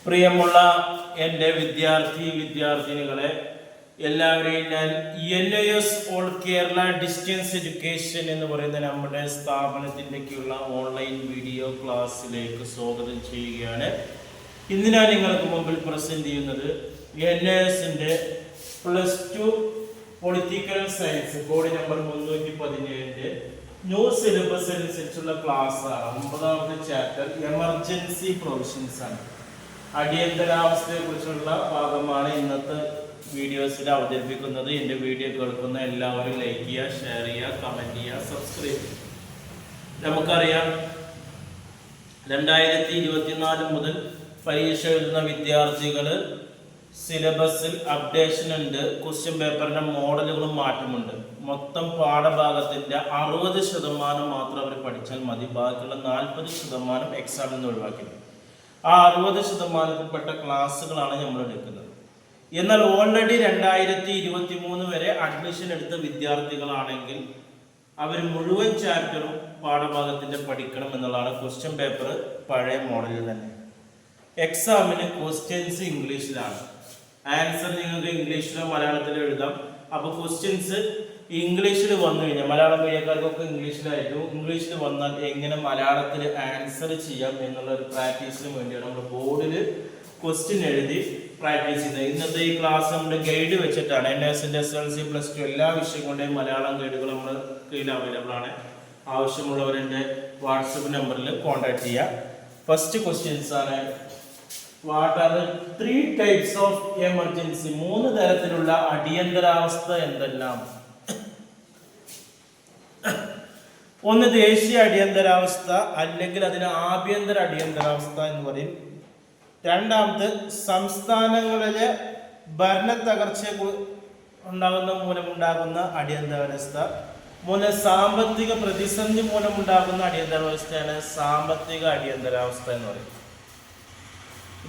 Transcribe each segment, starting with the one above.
പ്രിയമുള്ള എൻ്റെ വിദ്യാർത്ഥിനികളെ, എല്ലാവരെയും ഞാൻ NIS all Kerala distance education എന്ന് പറയുന്ന നമ്മുടെ സ്ഥാപനത്തിൻ്റെക്കുള്ള ഓൺലൈൻ വീഡിയോ ക്ലാസ്സിലേക്ക് സ്വാഗതം ചെയ്യുകയാണ്. ഇന്ന് ഞാൻ നിങ്ങൾക്ക് മുമ്പിൽ പ്രസൻറ്റ് ചെയ്യുന്നത് NISൻ്റെ +2 political science code number 317 new syllabus അനുസരിച്ചുള്ള ക്ലാസ്സാണ്. 9ാമത്തെ ചാപ്റ്റർ എമർജൻസി പ്രൊവിഷൻസ് ആണ്. അടിയന്തരാവസ്ഥയെ കുറിച്ചുള്ള ഭാഗമാണ് ഇന്നത്തെ വീഡിയോസിൽ അവതരിപ്പിക്കുന്നത്. എൻ്റെ വീഡിയോ കേൾക്കുന്ന എല്ലാവരും ലൈക്ക് ചെയ്യുക, ഷെയർ ചെയ്യുക, കമൻറ്റ് ചെയ്യുക, സബ്സ്ക്രൈബ് ചെയ്യുക. നമുക്കറിയാം 2024 മുതൽ പരീക്ഷ എഴുതുന്ന വിദ്യാർത്ഥികൾ സിലബസിൽ അപ്ഡേഷൻ ഉണ്ട്. ക്വസ്റ്റ്യൻ പേപ്പറിൻ്റെ മോഡലുകളും മാറ്റമുണ്ട്. മൊത്തം പാഠഭാഗത്തിൻ്റെ 60% മാത്രം അവർ പഠിച്ചാൽ മതി. ബാക്കിയുള്ള 40% എക്സാമിൽ നിന്ന് ഒഴിവാക്കി. ആ 60%പ്പെട്ട ക്ലാസ്സുകളാണ് നമ്മൾ എടുക്കുന്നത്. എന്നാൽ ഓൾറെഡി 2023 വരെ അഡ്മിഷൻ എടുത്ത വിദ്യാർത്ഥികളാണെങ്കിൽ അവർ മുഴുവൻ ചാപ്റ്ററും പാഠഭാഗത്തിൻ്റെ പഠിക്കണം എന്നുള്ളതാണ്. ക്വസ്റ്റ്യൻ പേപ്പർ പഴയ മോഡലിൽ തന്നെ. എക്സാമിന് ക്വസ്റ്റ്യൻസ് ഇംഗ്ലീഷിലാണ്. ആൻസർ നിങ്ങൾക്ക് ഇംഗ്ലീഷിലോ മലയാളത്തിലോ എഴുതാം. അപ്പോൾ ക്വസ്റ്റ്യൻസ് ഇംഗ്ലീഷിൽ വന്നു കഴിഞ്ഞാൽ മലയാളം മീഡിയക്കാർക്കൊക്കെ ഇംഗ്ലീഷിലായിരുന്നു. ഇംഗ്ലീഷിൽ വന്നാൽ എങ്ങനെ മലയാളത്തിൽ ആൻസർ ചെയ്യാം എന്നുള്ള ഒരു പ്രാക്ടീസിന് വേണ്ടിയാണ് നമ്മൾ ബോർഡിൽ ക്വസ്റ്റ്യൻ എഴുതി പ്രാക്ടീസ് ചെയ്യുന്നത്. ഇന്നത്തെ ഈ ക്ലാസ് നമ്മുടെ ഗൈഡ് വെച്ചിട്ടാണ്. NISൻ്റെ SLC +2 എല്ലാ വിഷയങ്ങളുടെയും മലയാളം ഗൈഡുകൾ നമ്മുടെ കയ്യിൽ അവൈലബിൾ ആണ്. ആവശ്യമുള്ളവർ എൻ്റെ വാട്സപ്പ് നമ്പറിൽ കോൺടാക്ട് ചെയ്യുക. ഫസ്റ്റ് ക്വസ്റ്റ്യൻസ് ആണ്. What are the 3 types of emergency? 3 തരത്തിലുള്ള അടിയന്തരാവസ്ഥ എന്തെല്ലാം? ഒന്ന് ദേശീയ അടിയന്തരാവസ്ഥ, അല്ലെങ്കിൽ അതിന് ആഭ്യന്തര അടിയന്തരാവസ്ഥ എന്ന് പറയും. രണ്ടാമത് സംസ്ഥാനങ്ങളിലെ ഭരണ തകർച്ച മൂലമുണ്ടാകുന്ന അടിയന്തരാവസ്ഥ. 3 സാമ്പത്തിക പ്രതിസന്ധി മൂലമുണ്ടാകുന്ന അടിയന്തരാവസ്ഥയാണ് സാമ്പത്തിക അടിയന്തരാവസ്ഥ എന്ന് പറയും.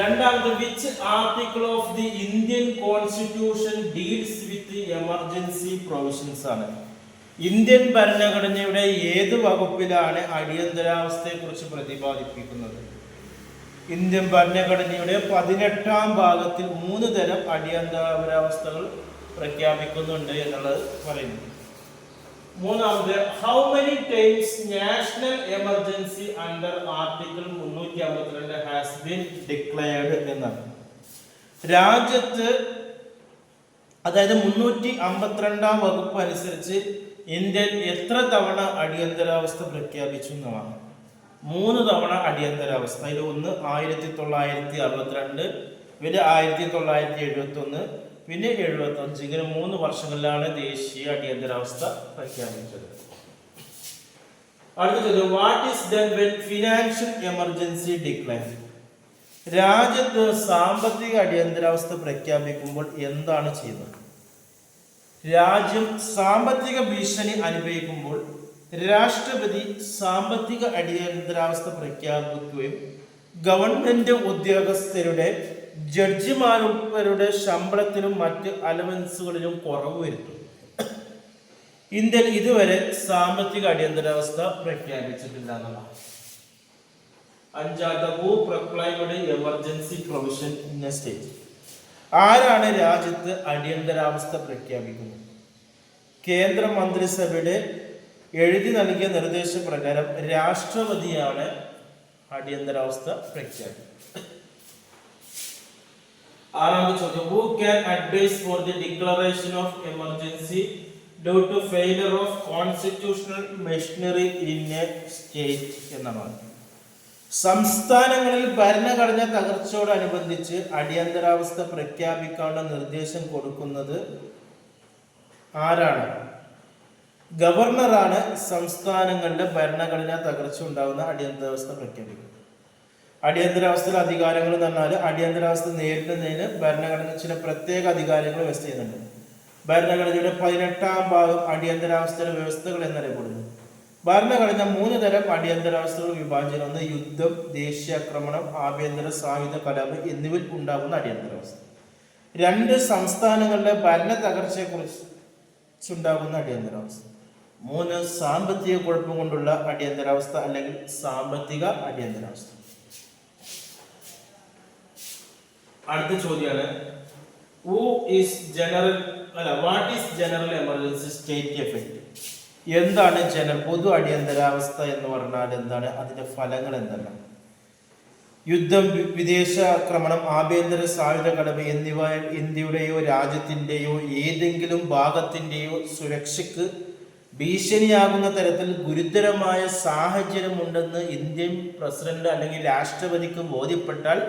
രണ്ടാമത് which article of the Indian constitution deals with emergency provisions ആണ്. ഇന്ത്യൻ ഭരണഘടനയുടെ ഏത് വകുപ്പിലാണ് അടിയന്തരാവസ്ഥയെ കുറിച്ച് പ്രതിപാദിപ്പിക്കുന്നത്? ഇന്ത്യൻ ഭരണഘടനയുടെ 18ാം ഭാഗത്തിൽ 3 തരം അടിയന്തരാവസ്ഥകൾ പ്രഖ്യാപിക്കുന്നുണ്ട് എന്നുള്ളത് പറയുന്നു. മൂന്നാമത് how many times national emergency under article 352 has been declared എന്നാണ്. രാജ്യത്ത്, അതായത് 352ാം വകുപ്പ് അനുസരിച്ച് ഇന്ത്യയിൽ എത്ര തവണ അടിയന്തരാവസ്ഥ പ്രഖ്യാപിച്ചു എന്നതാണ്. 3 തവണ അടിയന്തരാവസ്ഥ. അതിൽ ഒന്ന് 1962, പിന്നെ 1971, പിന്നെ 75. ഇങ്ങനെ 3 വർഷങ്ങളിലാണ് ദേശീയ അടിയന്തരാവസ്ഥ പ്രഖ്യാപിച്ചത്. അടുത്തത് what is done when financial emergency declare? രാജ്യത്ത് സാമ്പത്തിക അടിയന്തരാവസ്ഥ പ്രഖ്യാപിക്കുമ്പോൾ എന്താണ് ചെയ്യുന്നത്? രാജ്യം സാമ്പത്തിക ഭീഷണി അനുഭവിക്കുമ്പോൾ രാഷ്ട്രപതി സാമ്പത്തിക അടിയന്തരാവസ്ഥ പ്രഖ്യാപിക്കുകയും ഗവൺമെന്റ് ഉദ്യോഗസ്ഥരുടെ, ജഡ്ജിമാരുടെ ശമ്പളത്തിലും മറ്റ് അലവൻസുകളിലും കുറവ് വരുത്തും. ഇന്ത്യയിൽ ഇതുവരെ സാമ്പത്തിക അടിയന്തരാവസ്ഥ പ്രഖ്യാപിച്ചിട്ടില്ല എന്നതാണ്. 5 who proclaimed emergency provision in a state? ആരാണ് രാജ്യത്ത് അടിയന്തരാവസ്ഥ പ്രഖ്യാപിക്കുന്നത്? കേന്ദ്ര മന്ത്രിസഭയുടെ എഴുതി നൽകിയ നിർദ്ദേശപ്രകാരം രാഷ്ട്രപതിയാണ് അടിയന്തരാവസ്ഥ പ്രഖ്യാപിക്കുന്നത്. 6ാമത്തെ ചോദ്യം. Who can advise for the declaration of emergency due to failure of constitutional machinery in a state എന്നാണ്. സംസ്ഥാനങ്ങളിൽ ഭരണഘടന തകർച്ചയോടനുബന്ധിച്ച് അടിയന്തരാവസ്ഥ പ്രഖ്യാപിക്കാനുള്ള നിർദ്ദേശം കൊടുക്കുന്നത് ആരാണ്? ഗവർണറാണ് സംസ്ഥാനങ്ങളുടെ ഭരണഘടനാ തകർച്ച ഉണ്ടാകുന്ന അടിയന്തരാവസ്ഥ പ്രഖ്യാപിക്കുന്നത്. അടിയന്തരാവസ്ഥയിലെ അധികാരങ്ങൾ എന്ന് പറഞ്ഞാൽ അടിയന്തരാവസ്ഥ നേരിടുന്നതിന് ഭരണഘടന ചില പ്രത്യേക അധികാരങ്ങൾ വ്യവസ്ഥ ചെയ്യുന്നുണ്ട്. ഭരണഘടനയുടെ 18ാം ഭാഗം അടിയന്തരാവസ്ഥയുടെ വ്യവസ്ഥകൾ എന്നറിയപ്പെടുന്നു. ഭരണഘടന 3 തരം അടിയന്തരാവസ്ഥകൾ വിഭാജനം. ഒന്ന് യുദ്ധം, ദേശീയാക്രമണം, ആഭ്യന്തര സായുധ കലാപം എന്നിവയിൽ ഉണ്ടാകുന്ന അടിയന്തരാവസ്ഥ. 2 സംസ്ഥാനങ്ങളുടെ ഭരണ തകർച്ചയെക്കുറിച്ചുണ്ടാകുന്ന അടിയന്തരാവസ്ഥ. 3 സാമ്പത്തിക കുഴപ്പം കൊണ്ടുള്ള അടിയന്തരാവസ്ഥ അല്ലെങ്കിൽ സാമ്പത്തിക അടിയന്തരാവസ്ഥ. അടുത്ത ചോദ്യമാണ് who is general what is general emergency state effect? എന്താണ് പൊതു അടിയന്തരാവസ്ഥ എന്ന് പറഞ്ഞാൽ എന്താണ്? അതിന്റെ ഫലങ്ങൾ എന്താണ്? യുദ്ധം, വിദേശ ആക്രമണം, ആഭ്യന്തര സായുധ കടമ എന്നിവ ഇന്ത്യയുടെയോ രാജ്യത്തിൻ്റെയോ ഏതെങ്കിലും ഭാഗത്തിൻ്റെയോ സുരക്ഷയ്ക്ക് ഭീഷണിയാകുന്ന തരത്തിൽ ഗുരുതരമായ സാഹചര്യമുണ്ടെന്ന് ഇന്ത്യൻ പ്രസിഡന്റ് അല്ലെങ്കിൽ രാഷ്ട്രപതിക്ക് ബോധ്യപ്പെട്ടാൽ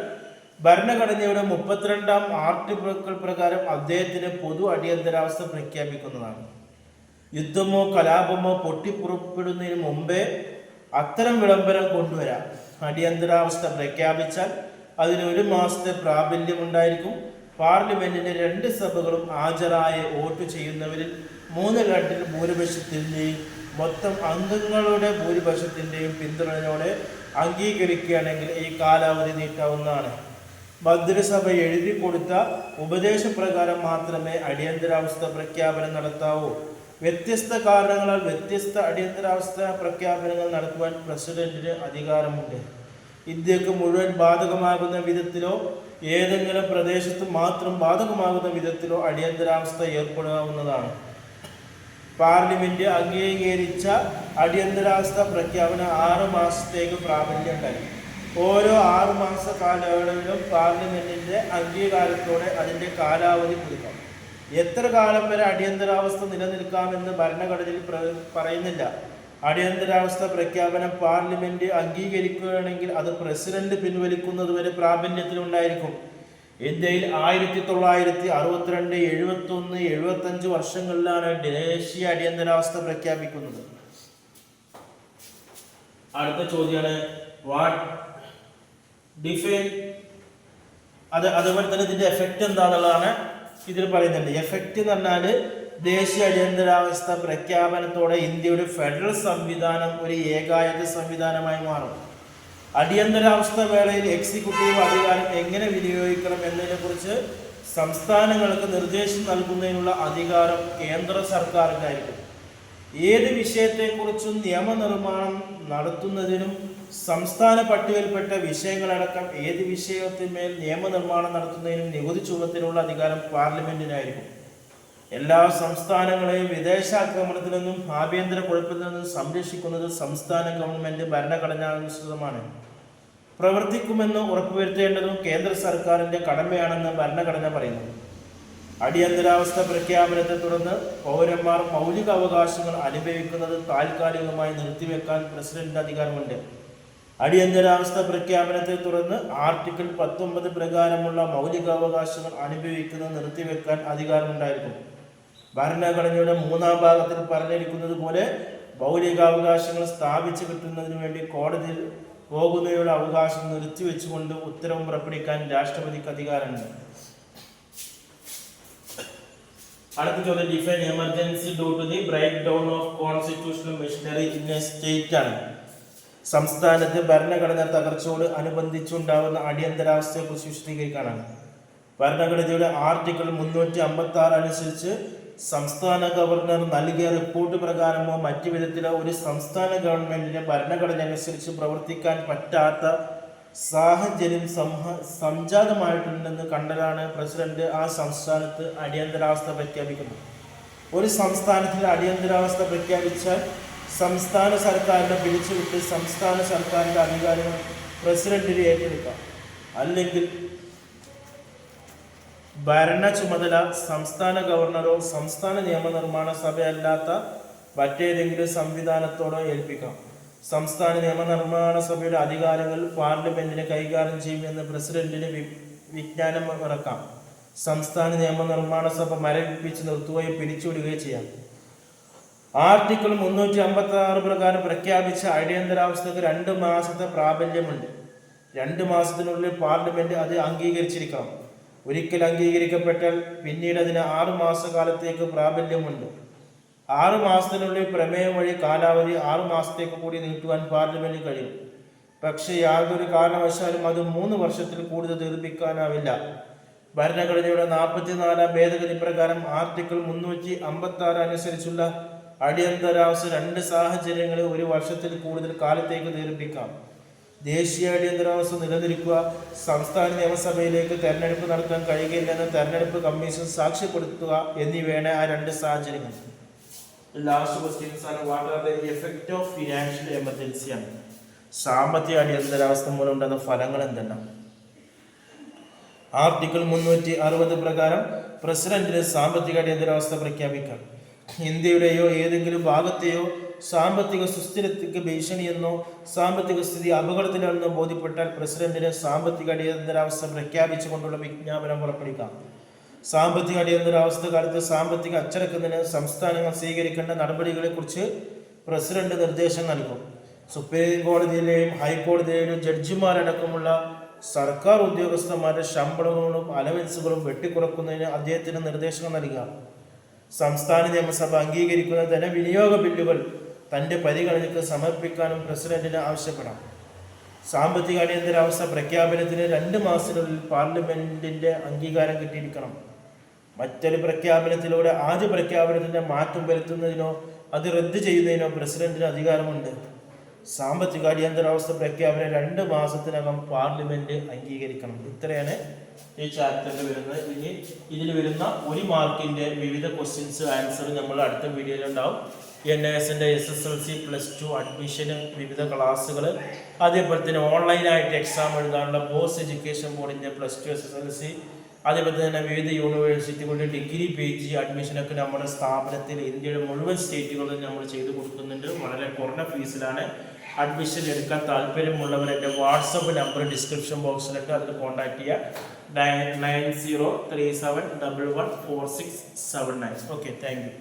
ഭരണഘടനയുടെ 32-ാം ആർട്ടിക്കിൾ പ്രകാരം അദ്ദേഹത്തിന് പൊതു അടിയന്തരാവസ്ഥ പ്രഖ്യാപിക്കുന്നതാണ്. യുദ്ധമോ കലാപമോ പൊട്ടിപ്പുറപ്പെടുന്നതിന് മുമ്പേ അത്തരം വിളംബരം കൊണ്ടുവരാം. അടിയന്തരാവസ്ഥ പ്രഖ്യാപിച്ചാൽ അതിന് 1 മാസത്തെ പ്രാബല്യമുണ്ടായിരിക്കും. പാർലമെന്റിന്റെ 2 സഭകളും ഹാജരായി വോട്ട് ചെയ്യുന്നവരിൽ 3/2 ഭൂരിപക്ഷത്തിൻ്റെയും മൊത്തം അംഗങ്ങളുടെ ഭൂരിപക്ഷത്തിൻ്റെയും പിന്തുണയോടെ അംഗീകരിക്കുകയാണെങ്കിൽ ഈ കാലാവധി നീട്ടാവുന്നതാണ്. മന്ത്രിസഭ എഴുതി കൊടുത്ത ഉപദേശപ്രകാരം മാത്രമേ അടിയന്തരാവസ്ഥ പ്രഖ്യാപനം നടത്താവൂ. വ്യത്യസ്ത കാരണങ്ങളാൽ വ്യത്യസ്ത അടിയന്തരാവസ്ഥ പ്രഖ്യാപനങ്ങൾ നടത്തുവാൻ പ്രസിഡന്റിന് അധികാരമുണ്ട്. ഇന്ത്യക്ക് മുഴുവൻ ബാധകമാകുന്ന വിധത്തിലോ ഏതെങ്കിലും പ്രദേശത്ത് മാത്രം ബാധകമാകുന്ന വിധത്തിലോ അടിയന്തരാവസ്ഥ ഏർപ്പെടാവുന്നതാണ്. പാർലമെന്റ് അംഗീകരിച്ച അടിയന്തരാവസ്ഥ പ്രഖ്യാപനം 6 മാസത്തേക്ക് പ്രാബല്യം ഉണ്ടായി. ഓരോ 6 മാസ കാലയളവിലും പാർലമെന്റിന്റെ അംഗീകാരത്തോടെ അതിന്റെ കാലാവധി പുതുക്കാം. എത്ര കാലം വരെ അടിയന്തരാവസ്ഥ നിലനിൽക്കാമെന്ന് ഭരണഘടനയിൽ പറയുന്നില്ല. അടിയന്തരാവസ്ഥ പ്രഖ്യാപനം പാർലമെന്റ് അംഗീകരിക്കുകയാണെങ്കിൽ അത് പ്രസിഡന്റ് പിൻവലിക്കുന്നതുവരെ പ്രാബല്യത്തിലുണ്ടായിരിക്കും. ഇന്ത്യയിൽ 1962, 71, 75 വർഷങ്ങളിലാണ് ദേശീയ അടിയന്തരാവസ്ഥ പ്രഖ്യാപിക്കുന്നത്. അടുത്ത ചോദ്യമാണ് വാട്ട് ഡിഫൈൻ അതുപോലെ തന്നെ ഇതിന്റെ എഫക്റ്റ് എന്താണെന്നുള്ളതാണ് ഇതിൽ പറയുന്നുണ്ട്. എഫക്റ്റ് എന്ന് പറഞ്ഞാൽ ദേശീയ അടിയന്തരാവസ്ഥ പ്രഖ്യാപനത്തോടെ ഇന്ത്യയുടെ ഫെഡറൽ സംവിധാനം ഒരു ഏകായത സംവിധാനമായി മാറും. അടിയന്തരാവസ്ഥ വേളയിൽ എക്സിക്യൂട്ടീവ് അധികാരം എങ്ങനെ വിനിയോഗിക്കണം എന്നതിനെക്കുറിച്ച് സംസ്ഥാനങ്ങൾക്ക് നിർദ്ദേശം നൽകുന്നതിനുള്ള അധികാരം കേന്ദ്ര സർക്കാരിനായിരിക്കും. ഏത് വിഷയത്തെക്കുറിച്ചും നിയമനിർമ്മാണം നടത്തുന്നതിനും സംസ്ഥാന പട്ടികയിൽപ്പെട്ട വിഷയങ്ങളടക്കം ഏത് വിഷയത്തിന്മേൽ നിയമനിർമ്മാണം നടത്തുന്നതിനും നികുതി ചുമത്തിനുള്ള അധികാരം പാർലമെന്റിനായിരിക്കും. എല്ലാ സംസ്ഥാനങ്ങളെയും വിദേശാക്രമണത്തിൽ നിന്നും ആഭ്യന്തര കുഴപ്പത്തിൽ നിന്നും സംരക്ഷിക്കുന്നത് സംസ്ഥാന ഗവൺമെന്റ് ഭരണഘടനാനുസൃതമാണ്. പ്രവർത്തിക്കുമെന്ന് ഉറപ്പുവരുത്തേണ്ടതും കേന്ദ്ര സർക്കാരിന്റെ കടമയാണെന്ന് ഭരണഘടന പറയുന്നു. അടിയന്തരാവസ്ഥ പ്രഖ്യാപനത്തെ തുടർന്ന് പൗരന്മാർ മൗലിക അവകാശങ്ങൾ അനുഭവിക്കുന്നത് താൽക്കാലികമായി നിർത്തിവെക്കാൻ പ്രസിഡന്റിന് അധികാരമുണ്ട്. അടിയന്തരാവസ്ഥ പ്രഖ്യാപനത്തെ തുടർന്ന് ആർട്ടിക്കിൾ 19 പ്രകാരമുള്ള മൗലികാവകാശങ്ങൾ അനുഭവിക്കുന്നത് നിർത്തിവെക്കാൻ അധികാരമുണ്ടായിരിക്കും. ഭരണഘടനയുടെ 3-ാം ഭാഗത്തിൽ പറഞ്ഞിരിക്കുന്നത് പോലെ മൗലികാവകാശങ്ങൾ സ്ഥാപിച്ചു കിട്ടുന്നതിന് വേണ്ടി കോടതിയിൽ പോകുന്നതിനുള്ള അവകാശം നിർത്തിവെച്ചുകൊണ്ട് ഉത്തരവ് പുറപ്പെടുവിക്കാൻ രാഷ്ട്രപതിക്ക് അധികാരമുണ്ട്. അടുത്ത ചോദ്യം define emergency due to the breakdown of constitutional machinery in a state ആണ്. സംസ്ഥാനത്ത് ഭരണഘടന തകർച്ചയോട് അനുബന്ധിച്ചുണ്ടാകുന്ന അടിയന്തരാവസ്ഥയെക്കുറിച്ച് വിശദീകരിക്കാനാണ്. ഭരണഘടനയുടെ ആർട്ടിക്കിൾ 356 അനുസരിച്ച് സംസ്ഥാന ഗവർണർ നൽകിയ റിപ്പോർട്ട് പ്രകാരമോ മറ്റു വിധത്തിലോ ഒരു സംസ്ഥാന ഗവൺമെന്റിന് ഭരണഘടന അനുസരിച്ച് പ്രവർത്തിക്കാൻ പറ്റാത്ത സാഹചര്യം സംജാതമായിട്ടുണ്ടെന്ന് കണ്ടാലാണ് പ്രസിഡന്റ് ആ സംസ്ഥാനത്ത് അടിയന്തരാവസ്ഥ പ്രഖ്യാപിക്കുന്നത്. ഒരു സംസ്ഥാനത്തിൽ അടിയന്തരാവസ്ഥ പ്രഖ്യാപിച്ചാൽ സംസ്ഥാന സർക്കാരിനെ പിരിച്ചുവിട്ട് സംസ്ഥാന സർക്കാരിന്റെ അധികാരങ്ങൾ പ്രസിഡന്റിന് ഏറ്റെടുക്കാം. അല്ലെങ്കിൽ ഭരണ ചുമതല സംസ്ഥാന ഗവർണറോ സംസ്ഥാന നിയമനിർമ്മാണ സഭയല്ലാത്ത മറ്റേതെങ്കിലും സംവിധാനത്തോടോ ഏൽപ്പിക്കാം. സംസ്ഥാന നിയമനിർമ്മാണ സഭയുടെ അധികാരങ്ങൾ പാർലമെന്റിനെ കൈകാര്യം ചെയ്യുമെന്ന് പ്രസിഡന്റിന് വിജ്ഞാനം ഇറക്കാം. സംസ്ഥാന നിയമനിർമ്മാണ സഭ മരവിപ്പിച്ച് നിർത്തുകയോ പിരിച്ചുവിടുകയോ ചെയ്യാം. ആർട്ടിക്കിൾ 356 പ്രകാരം പ്രഖ്യാപിച്ച അടിയന്തരാവസ്ഥക്ക് 2 മാസത്തെ പ്രാബല്യമുണ്ട്. 2 മാസത്തിനുള്ളിൽ പാർലമെന്റ് അത് അംഗീകരിച്ചിരിക്കണം. ഒരിക്കൽ അംഗീകരിക്കപ്പെട്ടാൽ പിന്നീട് അതിന് 6 മാസക്കാലത്തേക്ക് പ്രാബല്യമുണ്ട്. 6 മാസത്തിനുള്ളിൽ പ്രമേയം വഴി കാലാവധി 6 മാസത്തേക്ക് കൂടി നീട്ടുവാൻ പാർലമെന്റിന് കഴിയും. പക്ഷേ യാതൊരു കാരണവശാലും അത് 3 വർഷത്തിൽ കൂടുതൽ ദീർഘിപ്പിക്കാനാവില്ല. ഭരണഘടനയുടെ 44-ാം ഭേദഗതി പ്രകാരം ആർട്ടിക്കിൾ 356 അനുസരിച്ചുള്ള അടിയന്തരാവസ്ഥ 2 സാഹചര്യങ്ങളിൽ 1 വർഷത്തിൽ കൂടുതൽ കാലത്തേക്ക് ദീർഘിപ്പിക്കാം. ദേശീയ അടിയന്തരാവസ്ഥ നിലനിൽക്കുക, സംസ്ഥാന നിയമസഭയിലേക്ക് തെരഞ്ഞെടുപ്പ് നടത്താൻ കഴിയുകയില്ലെന്ന് തെരഞ്ഞെടുപ്പ് കമ്മീഷൻ സാക്ഷ്യപ്പെടുത്തുക എന്നിവയാണ് ആ രണ്ട് സാഹചര്യങ്ങൾ. ലാസ്റ്റ് ക്വസ്റ്റ്യൻസ് ആണ് what are the effect of financial emergency ആണ്. സാമ്പത്തിക അടിയന്തരാവസ്ഥ മൂലം ഉണ്ടാകുന്ന ഫലങ്ങൾ എന്തെല്ലാം? ആർട്ടിക്കിൾ 360 പ്രകാരം പ്രസിഡന്റിന് സാമ്പത്തിക അടിയന്തരാവസ്ഥ പ്രഖ്യാപിക്കാം. ഇന്ത്യയുടെയോ ഏതെങ്കിലും ഭാഗത്തെയോ സാമ്പത്തിക സുസ്ഥിരതയ്ക്ക് ഭീഷണിയെന്നോ സാമ്പത്തിക സ്ഥിതി അപകടത്തിലാണെന്നോ ബോധ്യപ്പെട്ടാൽ പ്രസിഡന്റിന് സാമ്പത്തിക അടിയന്തരാവസ്ഥ പ്രഖ്യാപിച്ചുകൊണ്ടുള്ള വിജ്ഞാപനം പുറപ്പെടുവിക്കാം. സാമ്പത്തിക അടിയന്തരാവസ്ഥ കാലത്ത് സാമ്പത്തിക അച്ചടക്കത്തിന് സംസ്ഥാനങ്ങൾ സ്വീകരിക്കേണ്ട നടപടികളെക്കുറിച്ച് പ്രസിഡന്റ് നിർദ്ദേശം നൽകും. സുപ്രീം കോടതിയിലെയും ഹൈക്കോടതിയിലെയും ജഡ്ജിമാരടക്കമുള്ള സർക്കാർ ഉദ്യോഗസ്ഥന്മാരുടെ ശമ്പളങ്ങളും അലവൻസുകളും വെട്ടിക്കുറക്കുന്നതിന് അദ്ദേഹത്തിന് നിർദ്ദേശങ്ങൾ നൽകുക. സംസ്ഥാന നിയമസഭ അംഗീകരിക്കുന്ന ധനവിനിയോഗ ബില്ലുകൾ തൻ്റെ പരിഗണനയ്ക്ക് സമർപ്പിക്കാനും പ്രസിഡന്റിന് ആവശ്യപ്പെടാം. സാമ്പത്തിക അടിയന്തരാവസ്ഥ പ്രഖ്യാപനത്തിന് 2 മാസത്തിനുള്ളിൽ പാർലമെന്റിന്റെ അംഗീകാരം കിട്ടിയിരിക്കണം. മറ്റൊരു പ്രഖ്യാപനത്തിലൂടെ ആദ്യ പ്രഖ്യാപനത്തിന്റെ മാറ്റം വരുത്തുന്നതിനോ അത് റദ്ദ് ചെയ്യുന്നതിനോ പ്രസിഡന്റിന് അധികാരമുണ്ട്. സാമ്പത്തിക അടിയന്തരാവസ്ഥ പ്രഖ്യാപനം 2 മാസത്തിനകം പാർലമെന്റ് അംഗീകരിക്കണം. ഇത്രയാണ് ഈ ചാപ്റ്ററിൽ വരുന്നത്. ഇനി ഇതിൽ വരുന്ന 1 മാർക്കിന്റെ വിവിധ ക്വസ്റ്റ്യൻസ് ആൻസർ നമ്മൾ അടുത്ത വീഡിയോയിൽ ഉണ്ടാവും. NISന്റെ SSLC +2 അഡ്മിഷന് വിവിധ ക്ലാസ്സുകൾ, അതേപോലെ തന്നെ ഓൺലൈനായിട്ട് എക്സാം എഴുതാനുള്ള പോസ്റ്റ് എഡ്യൂക്കേഷൻ ബോർഡിന്റെ +2 SSLC, അതേപോലെ തന്നെ വിവിധ യൂണിവേഴ്സിറ്റികളുടെ ഡിഗ്രി PG അഡ്മിഷനൊക്കെ നമ്മുടെ സ്ഥാപനത്തിൽ ഇന്ത്യയുടെ മുഴുവൻ സ്റ്റേറ്റുകളിലും നമ്മൾ ചെയ്തു കൊടുക്കുന്നുണ്ട്. വളരെ കുറഞ്ഞ ഫീസിലാണ്. അഡ്മിഷൻ എടുക്കാൻ താല്പര്യമുള്ളവർ എൻ്റെ വാട്സപ്പ് നമ്പർ ഡിസ്ക്രിപ്ഷൻ ബോക്സിലുണ്ട്, അതിൽ കോൺടാക്ട് ചെയ്യുക. 9037114679. Okay, thank you.